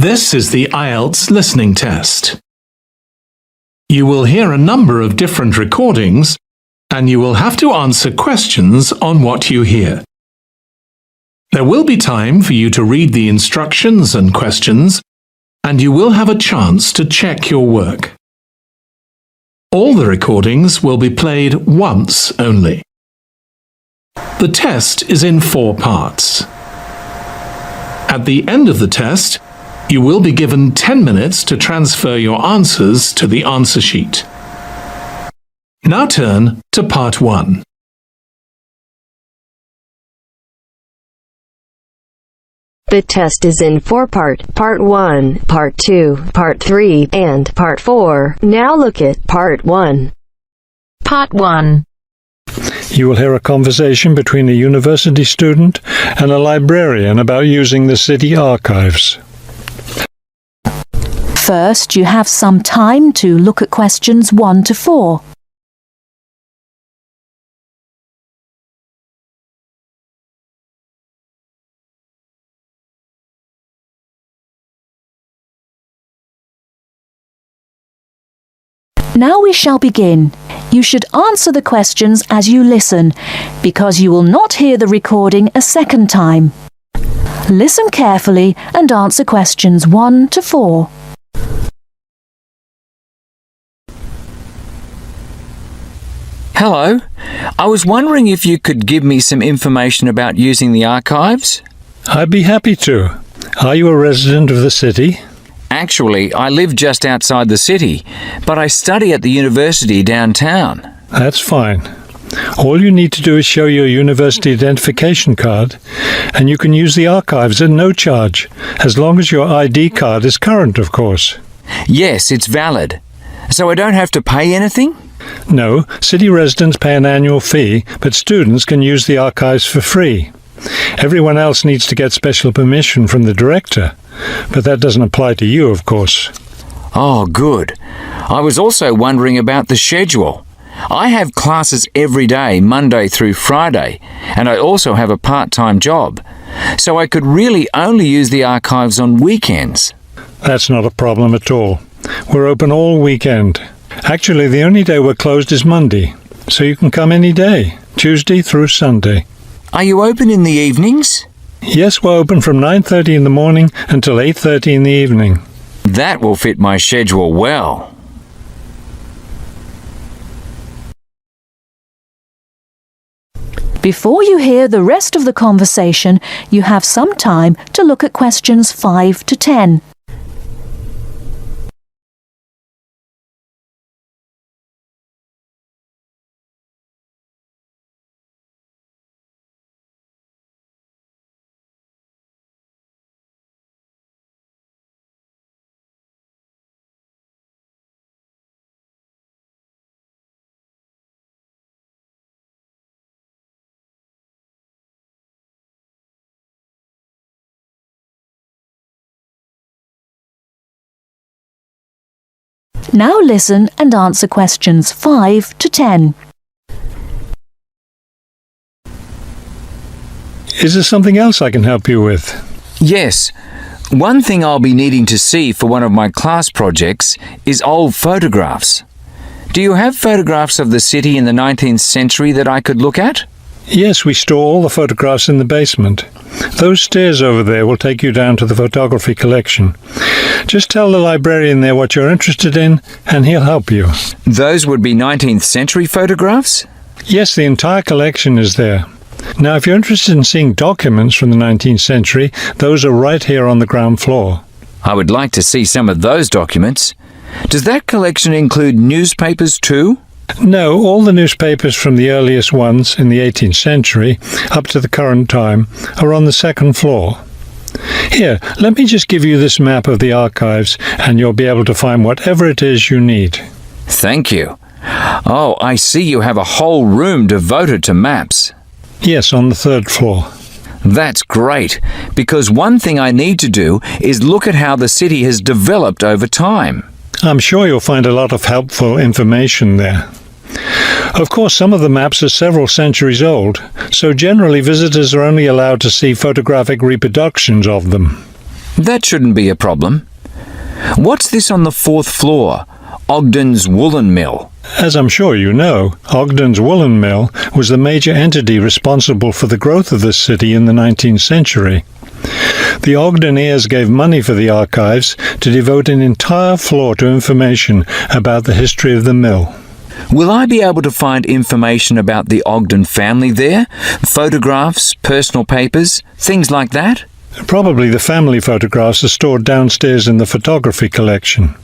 This is the Ielts listening test. You will hear a number of different recordings, and you will have to answer questions on what you hear. There will be time for you to read the instructions and questions, and you will have a chance to check your work. All the recordings will be played once only. The test is in 4 parts. At the end of the test, you will be given 10 minutes to transfer your answers to the answer sheet. Now turn to Part 1. The test is in 4 parts. Part 1, Part 2, Part 3, and Part 4. Now look at Part 1. Part 1. You will hear a conversation between a university student and a librarian about using the city archives. First, you have some time to look at questions 1 to 4. Now we shall begin. You should answer the questions as you listen, because you will not hear the recording a second time. Listen carefully and answer questions 1 to 4. Hello. I was wondering if you could give me some information about using the archives? I'd be happy to. Are you a resident of the city? Actually, I live just outside the city, but I study at the university downtown. That's fine. All you need to do is show your university identification card, and you can use the archives at no charge, as long as your ID card is current, of course. Yes, it's valid. So I don't have to pay anything? No, city residents pay an annual fee, but students can use the archives for free. Everyone else needs to get special permission from the director, but that doesn't apply to you, of course. Oh, good. I was also wondering about the schedule. I have classes every day, Monday through Friday, and I also have a part-time job, so I could really only use the archives on weekends. That's not a problem at all. We're open all weekend. Actually, the only day we're closed is Monday, so you can come any day, Tuesday through Sunday. Are you open in the evenings? Yes, we're open from 9:30 in the morning until 8:30 in the evening. That will fit my schedule well. Before you hear the rest of the conversation, you have some time to look at questions 5 to 10. Now listen and answer questions 5 to 10. Is there something else I can help you with? Yes. One thing I'll be needing to see for one of my class projects is old photographs. Do you have photographs of the city in the 19th century that I could look at? Yes, we store all the photographs in the basement. Those stairs over there will take you down to the photography collection. Just tell the librarian there what you're interested in, and he'll help you. Those would be 19th century photographs? Yes, the entire collection is there. Now, if you're interested in seeing documents from the 19th century, those are right here on the ground floor. I would like to see some of those documents. Does that collection include newspapers too? No, all the newspapers from the earliest ones in the 18th century up to the current time are on the second floor. Here, let me just give you this map of the archives, and you'll be able to find whatever it is you need. Thank you. Oh, I see you have a whole room devoted to maps. Yes, on the 3rd floor. That's great, because one thing I need to do is look at how the city has developed over time. I'm sure you'll find a lot of helpful information there. Of course, some of the maps are several centuries old, so generally visitors are only allowed to see photographic reproductions of them. That shouldn't be a problem. What's this on the fourth floor? Ogden's Woolen Mill. As I'm sure you know, Ogden's Woolen Mill was the major entity responsible for the growth of this city in the 19th century. The Ogden heirs gave money for the archives to devote an entire floor to information about the history of the mill. Will I be able to find information about the Ogden family there? Photographs, personal papers, things like that? Probably the family photographs are stored downstairs in the photography collection.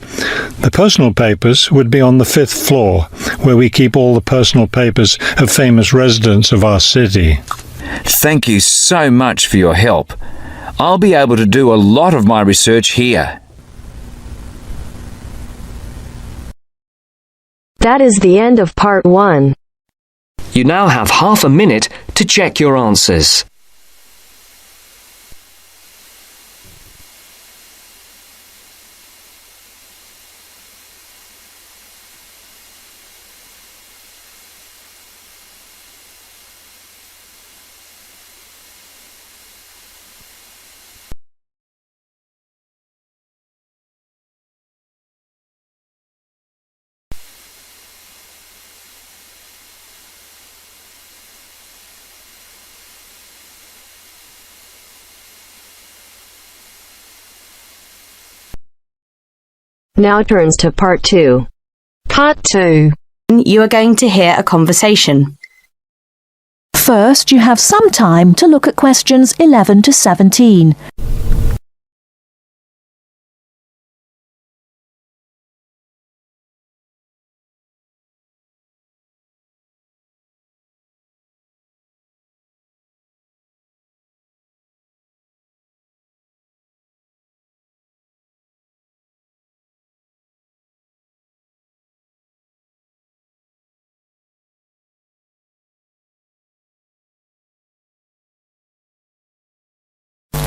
The personal papers would be on the fifth floor, where we keep all the personal papers of famous residents of our city. Thank you so much for your help. I'll be able to do a lot of my research here. That is the end of part 1. You now have half a minute to check your answers. Now turns to part 2. Part 2. You are going to hear a conversation. First, you have some time to look at questions 11 to 17.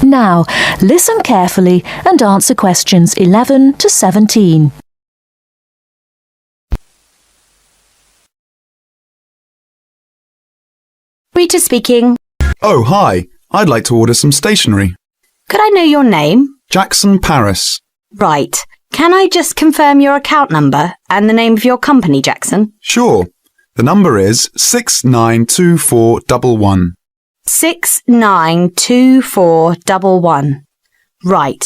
Now, listen carefully and answer questions 11 to 17. Rita speaking. Oh, hi. I'd like to order some stationery. Could I know your name? Jackson Paris. Right. Can I just confirm your account number and the name of your company, Jackson? Sure. The number is 692411. 692411. Right.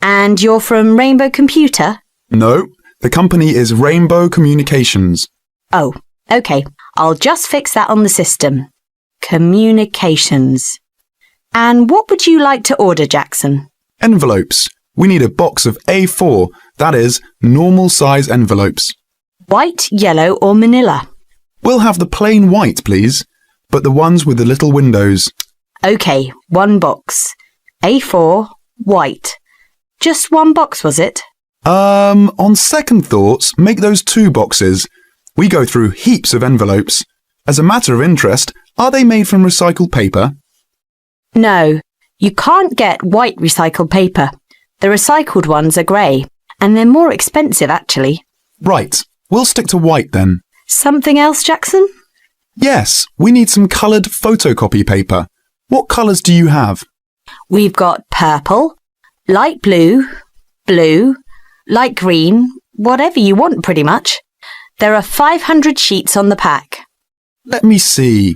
And you're from Rainbow Computer? No, the company is Rainbow Communications. Oh, okay. I'll just fix that on the system. Communications. And what would you like to order, Jackson? Envelopes. We need a box of A4, that is, normal size envelopes. White, yellow or manila? We'll have the plain white, please, but the ones with the little windows. Okay, one box. A4, white. Just one box, was it? On second thoughts, make those 2 boxes. We go through heaps of envelopes. As a matter of interest, are they made from recycled paper? No, you can't get white recycled paper. The recycled ones are grey, and they're more expensive actually. Right, we'll stick to white then. Something else, Jackson? Yes, we need some coloured photocopy paper. What colours do you have? We've got purple, light blue, blue, light green, whatever you want pretty much. There are 500 sheets on the pack. Let me see.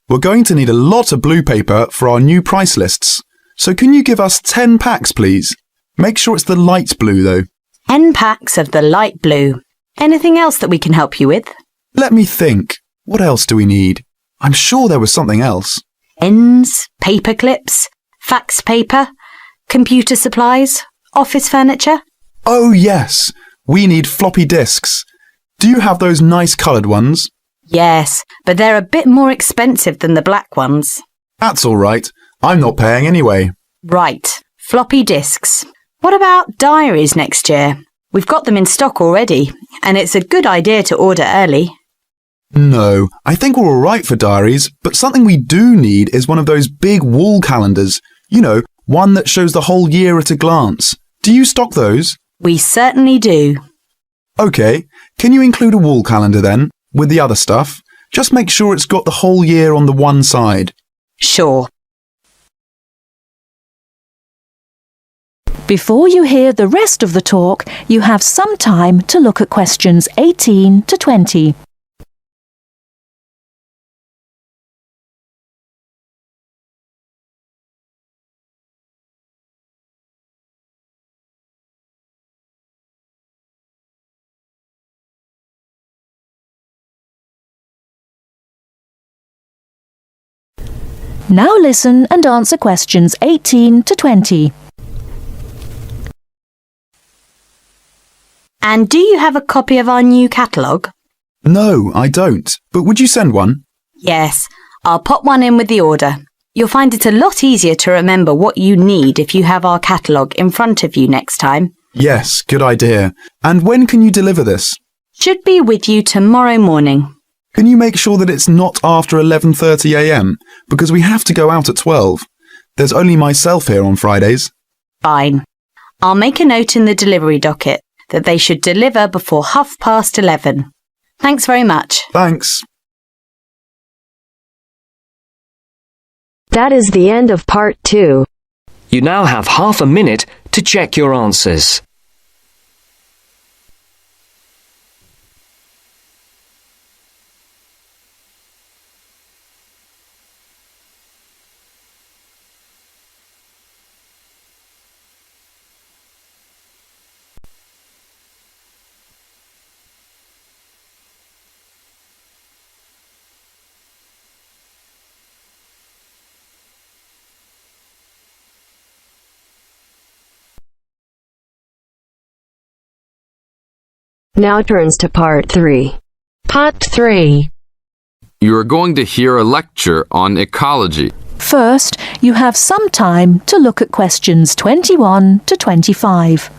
We're going to need a lot of blue paper for our new price lists. So can you give us 10 packs, please? Make sure it's the light blue, though. 10 packs of the light blue. Anything else that we can help you with? Let me think. What else do we need? I'm sure there was something else. Pens, paper clips, fax paper, computer supplies, office furniture. Oh, yes. We need floppy disks. Do you have those nice coloured ones? Yes, but they're a bit more expensive than the black ones. That's all right. I'm not paying anyway. Right, floppy disks. What about diaries next year? We've got them in stock already, and it's a good idea to order early. No, I think we're all right for diaries, but something we do need is one of those big wall calendars. You know, one that shows the whole year at a glance. Do you stock those? We certainly do. OK, can you include a wall calendar then, with the other stuff? Just make sure it's got the whole year on the one side. Sure. Before you hear the rest of the talk, you have some time to look at questions 18 to 20. Now listen and answer questions 18 to 20. And do you have a copy of our new catalogue? No, I don't. But would you send one? Yes, I'll pop one in with the order. You'll find it a lot easier to remember what you need if you have our catalogue in front of you next time. Yes, good idea. And when can you deliver this? Should be with you tomorrow morning. Can you make sure that it's not after 11:30 a.m? Because we have to go out at 12. There's only myself here on Fridays. Fine. I'll make a note in the delivery docket that they should deliver before 11:30. Thanks very much. Thanks. That is the end of part 2. You now have half a minute to check your answers. Now turns to part 3. Part 3. You are going to hear a lecture on ecology. First, you have some time to look at questions 21 to 25.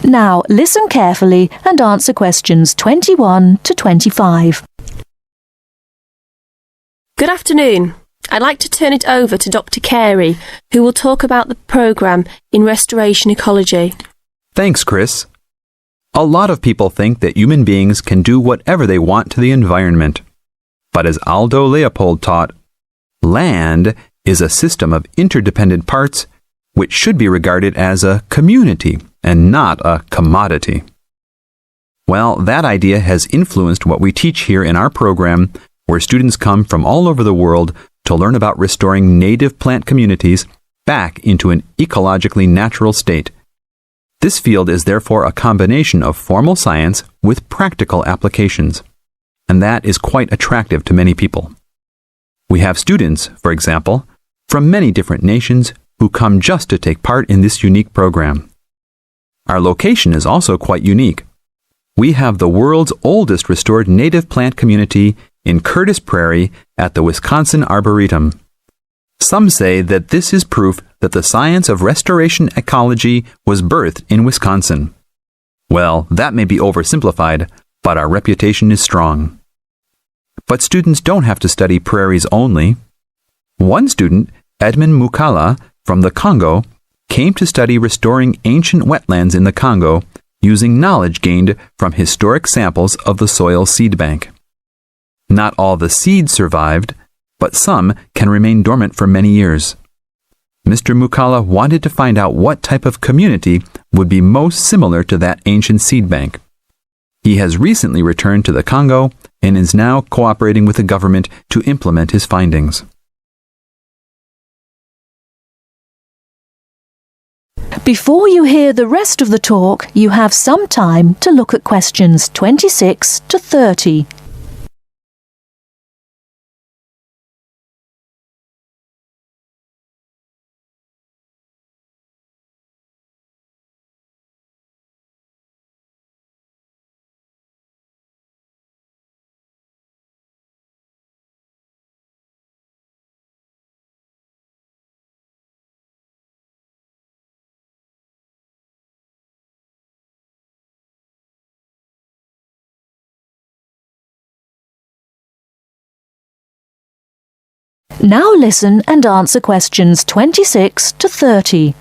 Now listen carefully and answer questions 21 to 25. Good afternoon. I'd like to turn it over to Dr. Carey, who will talk about the programme in restoration ecology. Thanks, Chris. A lot of people think that human beings can do whatever they want to the environment. But as Aldo Leopold taught, land is a system of interdependent parts which should be regarded as a community and not a commodity. Well, that idea has influenced what we teach here in our program, where students come from all over the world to learn about restoring native plant communities back into an ecologically natural state. This field is therefore a combination of formal science with practical applications, and that is quite attractive to many people. We have students, for example, from many different nations who come just to take part in this unique program. Our location is also quite unique. We have the world's oldest restored native plant community in Curtis Prairie at the Wisconsin Arboretum. Some say that this is proof that the science of restoration ecology was birthed in Wisconsin. Well, that may be oversimplified, but our reputation is strong. But students don't have to study prairies only. One student, Edmund Mukala from the Congo, came to study restoring ancient wetlands in the Congo using knowledge gained from historic samples of the soil seed bank. Not all the seeds survived, but some can remain dormant for many years. Mr. Mukala wanted to find out what type of community would be most similar to that ancient seed bank. He has recently returned to the Congo and is now cooperating with the government to implement his findings. Before you hear the rest of the talk, you have some time to look at questions 26 to 30. Now listen and answer questions 26 to 30.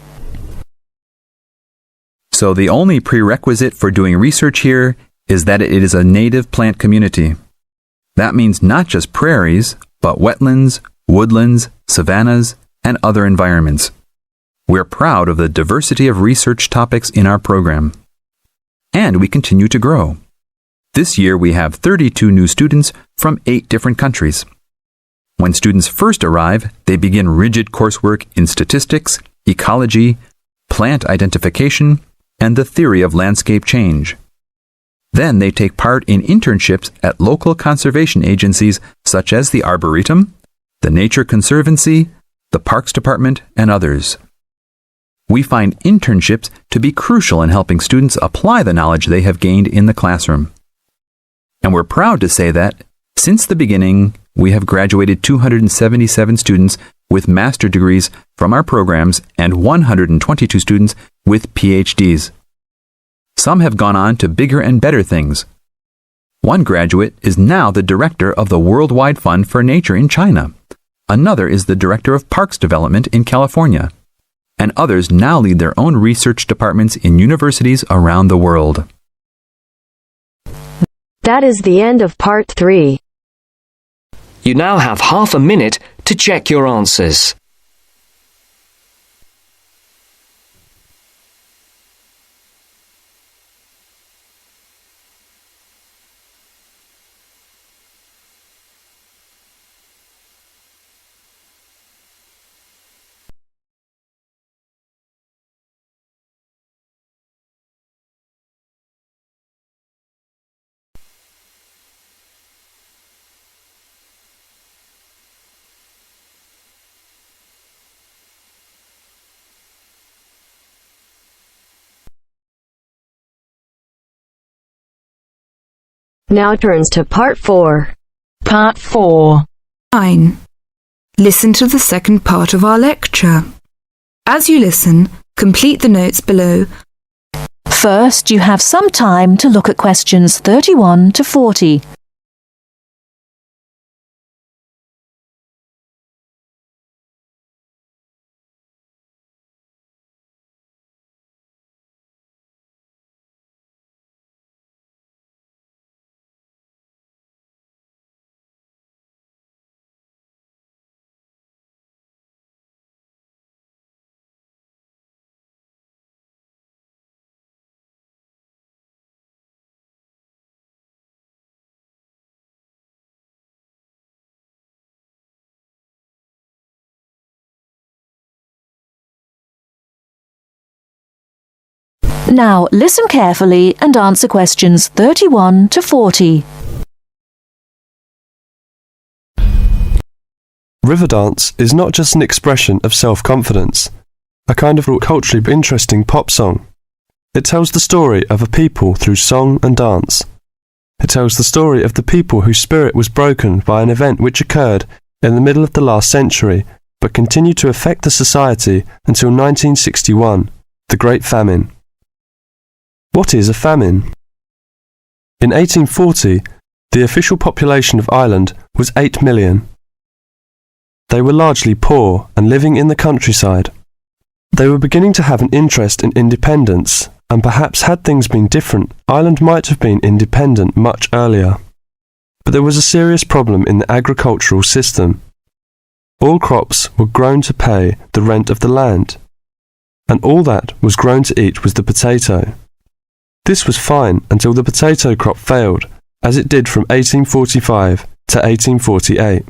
So the only prerequisite for doing research here is that it is a native plant community. That means not just prairies, but wetlands, woodlands, savannas, and other environments. We're proud of the diversity of research topics in our program. And we continue to grow. This year we have 32 new students from 8 different countries. When students first arrive, they begin rigid coursework in statistics, ecology, plant identification, and the theory of landscape change. Then they take part in internships at local conservation agencies such as the Arboretum, the Nature Conservancy, the Parks Department, and others. We find internships to be crucial in helping students apply the knowledge they have gained in the classroom. And we're proud to say that, since the beginning, we have graduated 277 students with master degrees from our programs and 122 students with PhDs. Some have gone on to bigger and better things. One graduate is now the director of the Worldwide Fund for Nature in China. Another is the director of Parks Development in California. And others now lead their own research departments in universities around the world. That is the end of part 3. You now have half a minute to check your answers. Now turns to part 4. Part 4. 9. Listen to the second part of our lecture. As you listen, complete the notes below. First, you have some time to look at questions 31 to 40. Now listen carefully and answer questions 31 to 40. River dance is not just an expression of self-confidence, a kind of culturally interesting pop song. It tells the story of a people through song and dance. It tells the story of the people whose spirit was broken by an event which occurred in the middle of the last century, but continued to affect the society until 1961, the Great Famine. What is a famine? In 1840, the official population of Ireland was 8 million. They were largely poor and living in the countryside. They were beginning to have an interest in independence, and perhaps had things been different, Ireland might have been independent much earlier. But there was a serious problem in the agricultural system. All crops were grown to pay the rent of the land, and all that was grown to eat was the potato. This was fine until the potato crop failed, as it did from 1845 to 1848.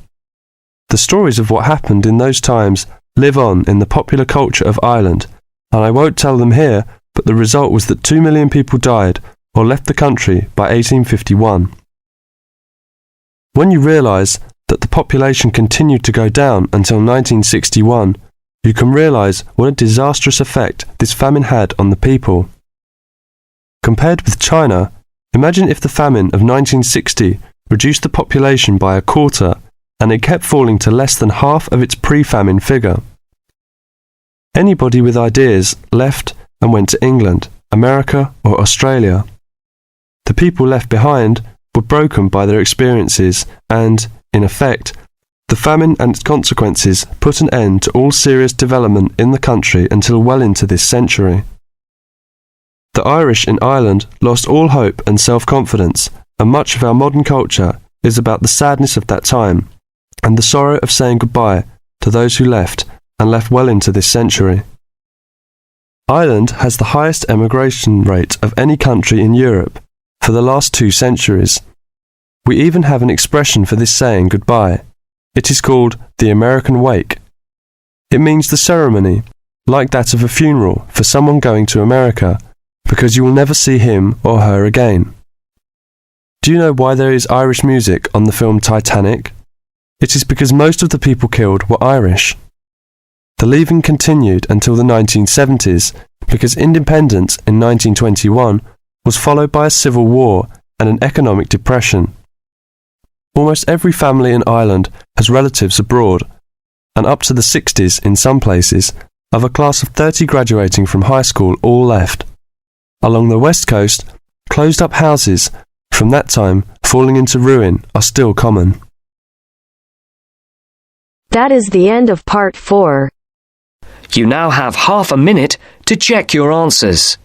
The stories of what happened in those times live on in the popular culture of Ireland, and I won't tell them here, but the result was that 2 million people died or left the country by 1851. When you realise that the population continued to go down until 1961, you can realise what a disastrous effect this famine had on the people. Compared with China, imagine if the famine of 1960 reduced the population by a quarter and it kept falling to less than half of its pre-famine figure. Anybody with ideas left and went to England, America, or Australia. The people left behind were broken by their experiences and, in effect, The famine and its consequences put an end to all serious development in the country until well into this century. The Irish in Ireland lost all hope and self-confidence, and much of our modern culture is about the sadness of that time and the sorrow of saying goodbye to those who left and left well into this century. Ireland has the highest emigration rate of any country in Europe for the last 2 centuries. We even have an expression for this saying goodbye. It is called the American wake. It means the ceremony, like that of a funeral for someone going to America, because you will never see him or her again. Do you know why there is Irish music on the film Titanic? It is because most of the people killed were Irish. The leaving continued until the 1970s because independence in 1921 was followed by a civil war and an economic depression. Almost every family in Ireland has relatives abroad, and up to the 60s in some places, of a class of 30 graduating from high school all left. Along the west coast, closed-up houses from that time falling into ruin are still common. That is the end of part 4. You now have half a minute to check your answers.